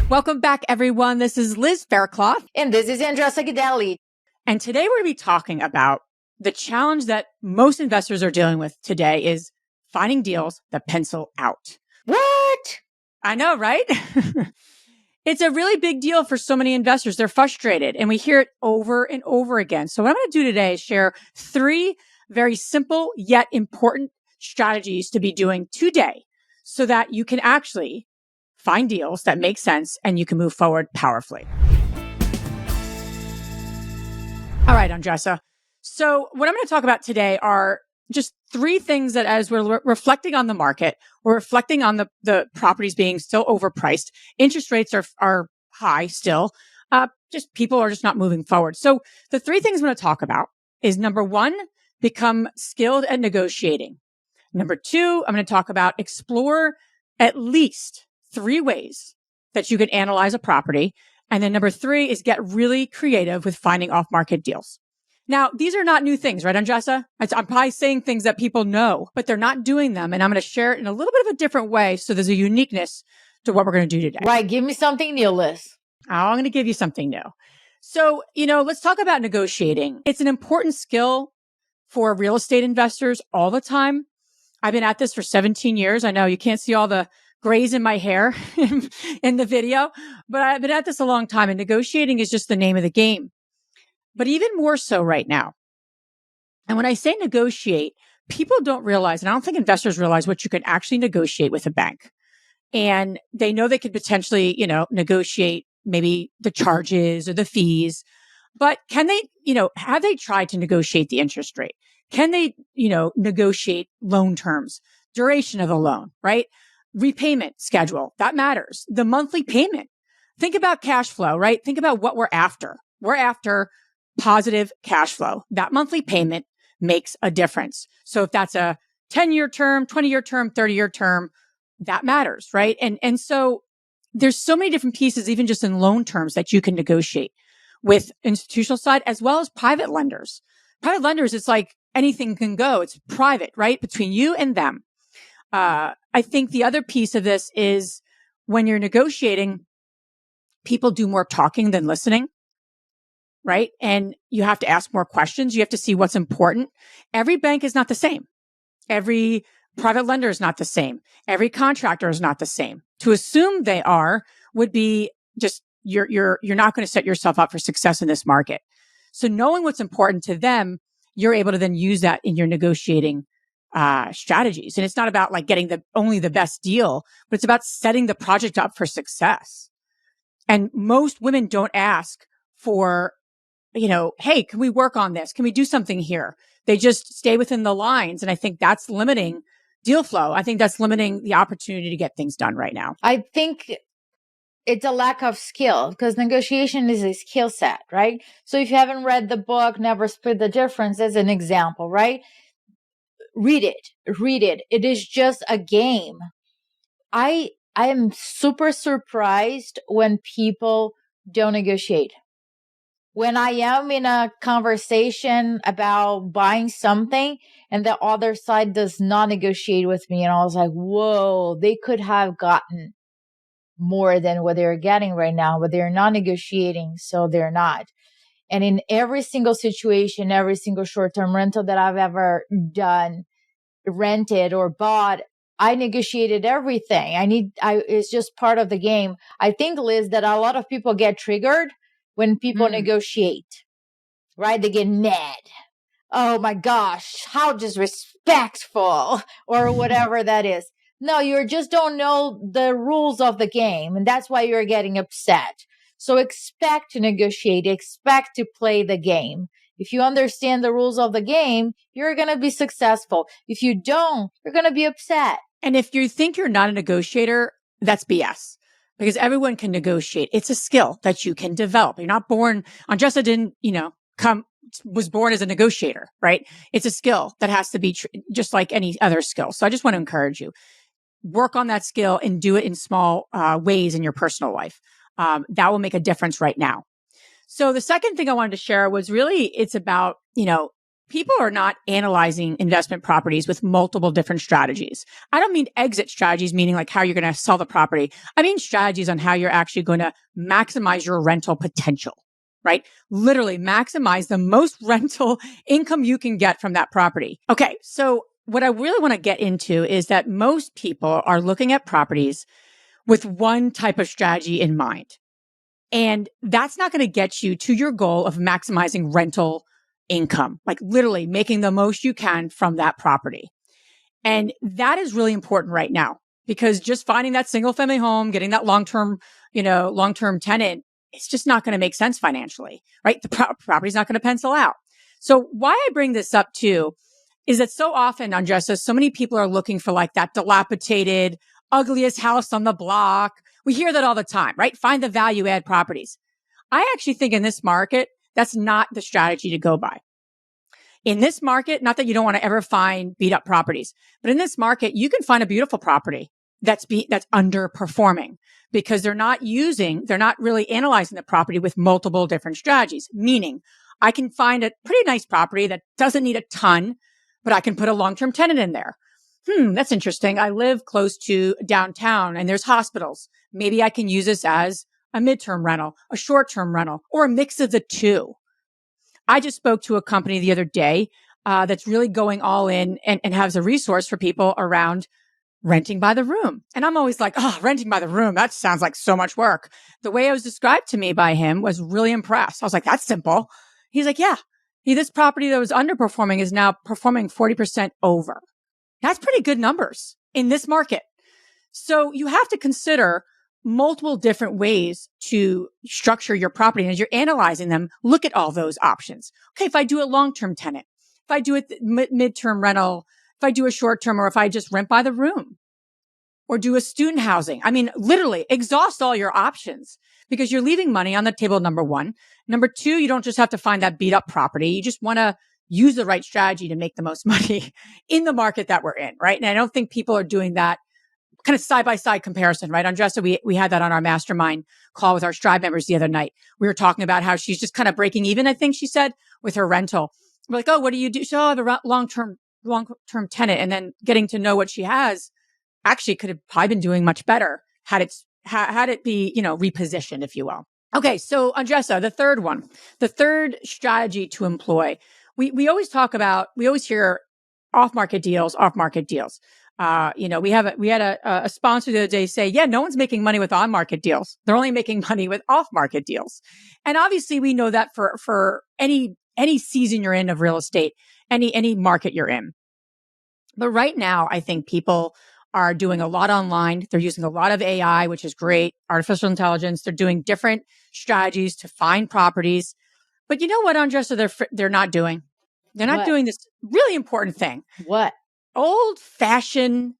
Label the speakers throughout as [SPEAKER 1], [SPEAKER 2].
[SPEAKER 1] Welcome back, everyone. This is Liz Faircloth.
[SPEAKER 2] And this is Andressa Gidelli.
[SPEAKER 1] And today we're going to be talking about the challenge that most investors are dealing with today is finding deals that pencil out.
[SPEAKER 2] What?
[SPEAKER 1] I know, right? It's a really big deal for so many investors. They're frustrated and we hear it over and over again. So what I'm going to do today is share 3 very simple yet important strategies to be doing today so that you can actually find deals that make sense and you can move forward powerfully. All right, Andressa. So what I'm going to talk about today are just 3 things that as we're reflecting on the market, we're reflecting on the properties being still overpriced. Interest rates are high still. Just people are just not moving forward. So the 3 things I'm going to talk about is number 1, become skilled at negotiating. Number 2, I'm going to talk about explore at least 3 ways that you can analyze a property. And then number 3 is get really creative with finding off-market deals. Now, these are not new things, right, Andressa? I'm probably saying things that people know, but they're not doing them. And I'm going to share it in a little bit of a different way. So there's a uniqueness to what we're going to do today.
[SPEAKER 2] Right. Give me something new, Liz.
[SPEAKER 1] I'm going to give you something new. So, let's talk about negotiating. It's an important skill for real estate investors all the time. I've been at this for 17 years. I know you can't see all the grays in my hair in the video, but I've been at this a long time and negotiating is just the name of the game. But even more so right now. And when I say negotiate, people don't realize, and I don't think investors realize what you can actually negotiate with a bank. And they know they could potentially, negotiate maybe the charges or the fees, but can they, have they tried to negotiate the interest rate? Can they, negotiate loan terms, duration of the loan, right? Repayment schedule, that matters. The monthly payment. Think about cash flow, right? Think about what we're after. We're after positive cash flow. That monthly payment makes a difference. So if that's a 10-year term, 20-year term, 30-year term, that matters, right? And so there's so many different pieces, even just in loan terms that you can negotiate with institutional side as well as private lenders. Private lenders, it's like anything can go. It's private, right? Between you and them. I think the other piece of this is when you're negotiating, people do more talking than listening, right? And you have to ask more questions. You have to see what's important. Every bank is not the same. Every private lender is not the same. Every contractor is not the same. To assume they are would be just, you're not going to set yourself up for success in this market. So knowing what's important to them, you're able to then use that in your negotiating strategies. And it's not about like getting only the best deal, but it's about setting the project up for success. And most women don't ask for, hey, can we work on this? Can we do something here? They just stay within the lines. And I think that's limiting deal flow. I think that's limiting the opportunity to get things done right now.
[SPEAKER 2] I think it's a lack of skill because negotiation is a skill set, right? So if you haven't read the book, Never Split the Difference as an example, right? Read it. It is just a game. I am super surprised when people don't negotiate. When I am in a conversation about buying something and the other side does not negotiate with me, and I was like, whoa, they could have gotten more than what they're getting right now, but they're not negotiating, so they're not. And in every single situation, every single short-term rental that I've ever done, rented or bought, I negotiated everything. It's just part of the game. I think, Liz, that a lot of people get triggered when people negotiate, right? They get mad. Oh my gosh, how disrespectful or whatever that is. No, you just don't know the rules of the game. And that's why you're getting upset. So expect to negotiate, expect to play the game. If you understand the rules of the game, you're going to be successful. If you don't, you're going to be upset.
[SPEAKER 1] And if you think you're not a negotiator, that's BS because everyone can negotiate. It's a skill that you can develop. You're not born, Andressa didn't, was born as a negotiator, right? It's a skill that has to be just like any other skill. So I just want to encourage you, work on that skill and do it in small ways in your personal life. That will make a difference right now. So the second thing I wanted to share was really, it's about, people are not analyzing investment properties with multiple different strategies. I don't mean exit strategies, meaning like how you're going to sell the property. I mean strategies on how you're actually going to maximize your rental potential, right? Literally maximize the most rental income you can get from that property. Okay. So what I really want to get into is that most people are looking at properties with one type of strategy in mind. And that's not going to get you to your goal of maximizing rental income, like literally making the most you can from that property. And that is really important right now because just finding that single family home, getting that long-term tenant, it's just not going to make sense financially, right? The property's not going to pencil out. So why I bring this up too is that so often, Andressa, so many people are looking for like that dilapidated, ugliest house on the block. We hear that all the time, right? Find the value add properties. I actually think in this market, that's not the strategy to go by. In this market, not that you don't want to ever find beat up properties, but in this market, you can find a beautiful property that's underperforming because they're not really analyzing the property with multiple different strategies. Meaning I can find a pretty nice property that doesn't need a ton, but I can put a long-term tenant in there. That's interesting. I live close to downtown and there's hospitals. Maybe I can use this as a midterm rental, a short-term rental, or a mix of the two. I just spoke to a company the other day that's really going all in and has a resource for people around renting by the room. And I'm always like, oh, renting by the room, that sounds like so much work. The way it was described to me by him was really impressed. I was like, that's simple. He's like, yeah, this property that was underperforming is now performing 40% over. That's pretty good numbers in this market. So you have to consider multiple different ways to structure your property. And as you're analyzing them, look at all those options. Okay, if I do a long-term tenant, if I do a midterm rental, if I do a short-term, or if I just rent by the room or do a student housing. I mean, literally exhaust all your options because you're leaving money on the table, number one. Number two, you don't just have to find that beat up property. You just want to use the right strategy to make the most money in the market that we're in, right? And I don't think people are doing that kind of side-by-side comparison, right? Andressa, we had that on our mastermind call with our Strive members the other night. We were talking about how she's just kind of breaking even, I think she said, with her rental. We're like, oh, what do you do? So I have a long-term tenant, and then getting to know what she has actually could have probably been doing much better had it be, repositioned, if you will. Okay. So Andressa, the third strategy to employ. We always hear off-market deals. We had a sponsor the other day say, yeah, no one's making money with on-market deals. They're only making money with off-market deals. And obviously we know that for any season you're in of real estate, any market you're in. But right now, I think people are doing a lot online. They're using a lot of AI, which is great. Artificial intelligence. They're doing different strategies to find properties. But you know what, Andressa, they're not doing? They're not doing this really important thing.
[SPEAKER 2] What?
[SPEAKER 1] Old-fashioned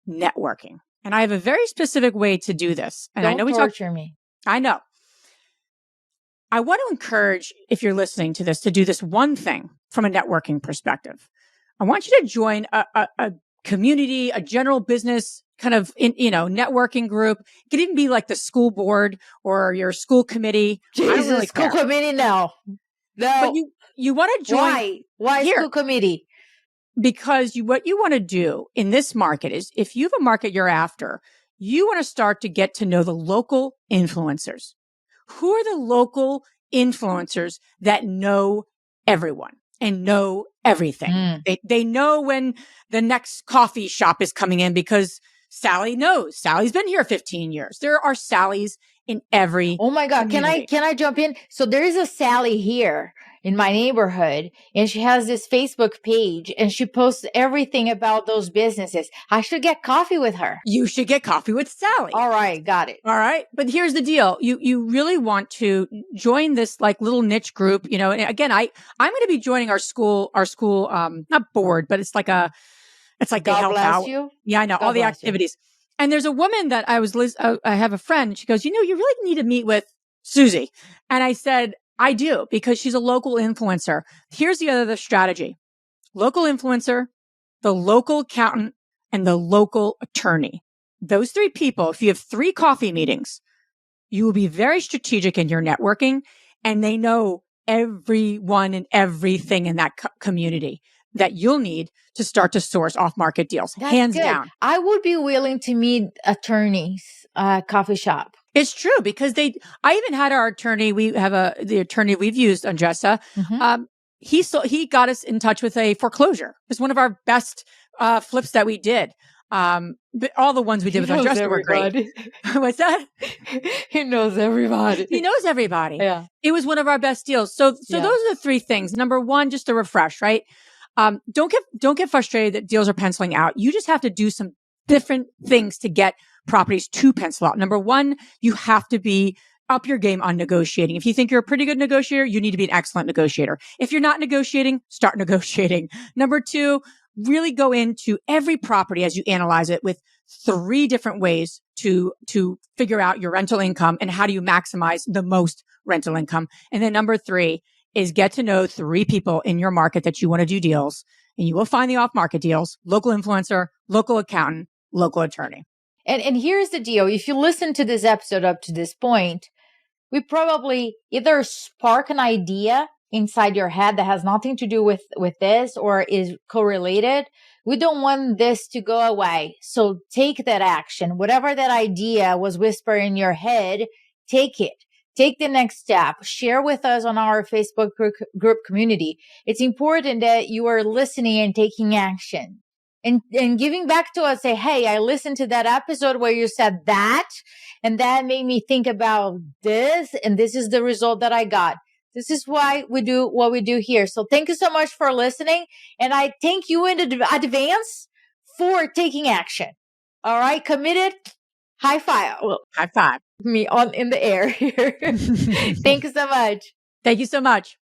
[SPEAKER 1] networking. And I have a very specific way to do this. And
[SPEAKER 2] Don't
[SPEAKER 1] I know
[SPEAKER 2] torture me.
[SPEAKER 1] I know. I want to encourage, if you're listening to this, to do this one thing from a networking perspective. I want you to join a community, a general business kind of, networking group. It could even be like the school board or your school committee.
[SPEAKER 2] Jesus, school committee now. No.
[SPEAKER 1] But you want to join.
[SPEAKER 2] Why
[SPEAKER 1] here.
[SPEAKER 2] School committee?
[SPEAKER 1] Because what you want to do in this market is, if you have a market you're after, you want to start to get to know the local influencers. Who are the local influencers that know everyone and know everything? They know when the next coffee shop is coming in because Sally knows. Sally's been here 15 years. There are Sallys in every
[SPEAKER 2] Oh my God.
[SPEAKER 1] community.
[SPEAKER 2] Can I jump in? So there is a Sally here in my neighborhood, and she has this Facebook page and she posts everything about those businesses. I should get coffee with her.
[SPEAKER 1] You should get coffee with Sally.
[SPEAKER 2] All right. Got it.
[SPEAKER 1] All right. But here's the deal. You really want to join this like little niche group, and again, I'm going to be joining our school, not board, but it's like they help out.
[SPEAKER 2] You.
[SPEAKER 1] Yeah, I know. All the activities. You. And there's a woman that I have a friend. She goes, you really need to meet with Susie. And I said, I do, because she's a local influencer. Here's the other strategy. Local influencer, the local accountant, and the local attorney. Those three people, if you have 3 coffee meetings, you will be very strategic in your networking, and they know everyone and everything in that community that you'll need to start to source off-market deals.
[SPEAKER 2] That's
[SPEAKER 1] hands
[SPEAKER 2] good.
[SPEAKER 1] down.
[SPEAKER 2] I would be willing to meet attorneys, coffee shop.
[SPEAKER 1] It's true because I even had our attorney. We have the attorney we've used, Andressa.
[SPEAKER 2] Mm-hmm.
[SPEAKER 1] He got us in touch with a foreclosure. It was one of our best flips that we did. But all the ones we did with Andressa were great. What's that?
[SPEAKER 2] He knows everybody.
[SPEAKER 1] He knows everybody.
[SPEAKER 2] Yeah.
[SPEAKER 1] It was one of our best deals. So those are the three things. Number one, just a refresh, right? Don't get frustrated that deals are penciling out. You just have to do some different things to get properties to pencil out. Number one, you have to be up your game on negotiating. If you think you're a pretty good negotiator, you need to be an excellent negotiator. If you're not negotiating, start negotiating. Number two, really go into every property as you analyze it with 3 different ways to figure out your rental income and how do you maximize the most rental income. And then number 3 is get to know 3 people in your market that you want to do deals, and you will find the off-market deals: local influencer, local accountant, local attorney.
[SPEAKER 2] And here's the deal. If you listen to this episode up to this point, we probably either spark an idea inside your head that has nothing to do with this or is correlated. We don't want this to go away. So take that action. Whatever that idea was whispered in your head, take it. Take the next step. Share with us on our Facebook group community. It's important that you are listening and taking action. And giving back to us, say, hey, I listened to that episode where you said that, and that made me think about this, and this is the result that I got. This is why we do what we do here. So thank you so much for listening. And I thank you in advance for taking action. All right. Committed. High five. Well,
[SPEAKER 1] high five.
[SPEAKER 2] Me in the air here. Thank you so much.
[SPEAKER 1] Thank you so much.